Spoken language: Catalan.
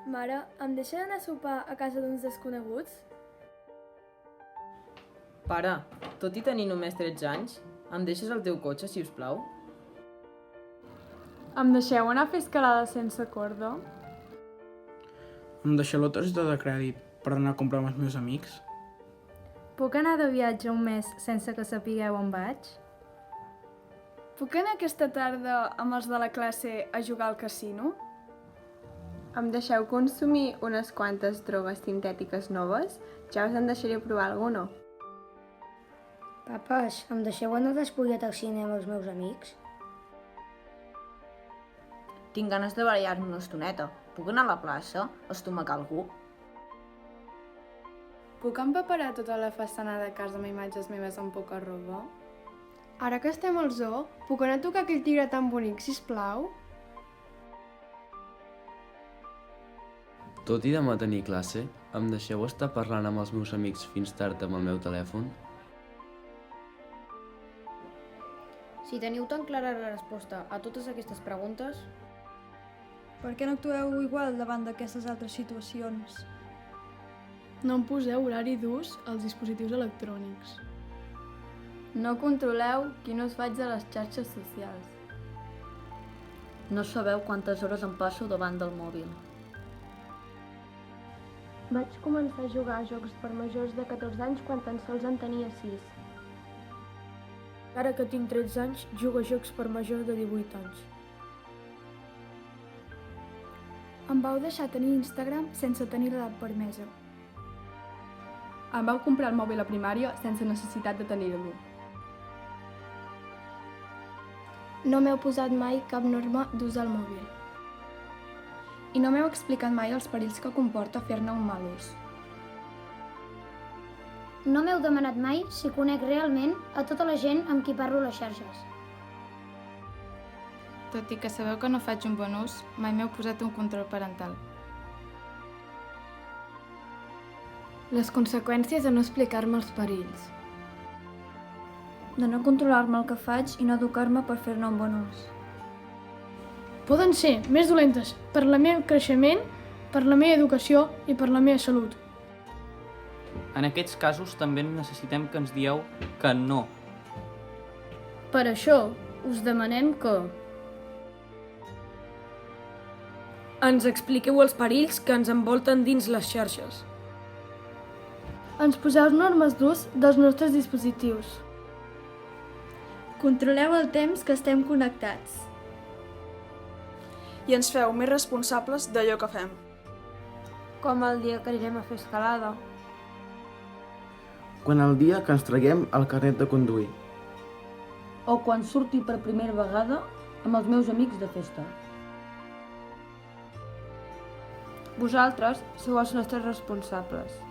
Mare, em deixa d'anar a sopar a casa d'uns desconeguts? Pare, tot i tenir només 13 anys, em deixes el teu cotxe, si us plau? Em deixeu anar a fer escalada sense corda? Em deixeu la targeta de crèdit per anar a comprar amb els meus amics? Puc anar de viatge un mes sense que sapigueu on vaig? Puc anar aquesta tarda amb els de la classe a jugar al casino? Em deixeu consumir unes quantes drogues sintètiques noves? Ja us en deixaré provar alguna. Papes, em deixeu anar despullat al cinema amb els meus amics? Tinc ganes de barallar-me una estoneta. Puc anar a la plaça a estomacar algú? Puc empaperar tota la façana de casa amb imatges meves amb poca roba? Ara que estem al zoo, puc anar a tocar aquell tigre tan bonic, sisplau? Tot i demà tenir classe, em deixeu estar parlant amb els meus amics fins tard amb el meu telèfon? Si teniu tan clara la resposta a totes aquestes preguntes... Per què no actueu igual davant d'aquestes altres situacions? No em poseu horari d'ús als dispositius electrònics. No controleu quin ús faig de les xarxes socials. No sabeu quantes hores em passo davant del mòbil. Vaig començar a jugar a jocs per majors de 14 anys quan tan sols en tenia 6. Ara que tinc 13 anys, jugo a jocs per majors de 18 anys. Em vau deixar tenir Instagram sense tenir l'edat permesa. Em vau comprar el mòbil a primària sense necessitat de tenir-lo. No m'heu posat mai cap norma d'ús al mòbil. I no m'heu explicat mai els perills que comporta fer-ne un mal ús. No m'heu demanat mai si conec realment a tota la gent amb qui parlo a les xarxes. Tot i que sabeu que no faig un bon ús, mai m'heu posat un control parental. Les conseqüències de no explicar-me els perills. De no controlar-me el que faig i no educar-me per fer-ne un bon ús. Poden ser més dolentes per al meu creixement, per la meva educació i per la meva salut. En aquests casos també necessitem que ens dieu que no. Per això us demanem que ens expliqueu els perills que ens envolten dins les xarxes. Ens poseu normes d'ús dels nostres dispositius. Controleu el temps que estem connectats. I ens feu més responsables d'allò que fem. Com el dia que anirem a fer escalada. Quan el dia que ens traguem el carnet de conduir. O quan surti per primera vegada amb els meus amics de festa. Vosaltres sou els nostres responsables.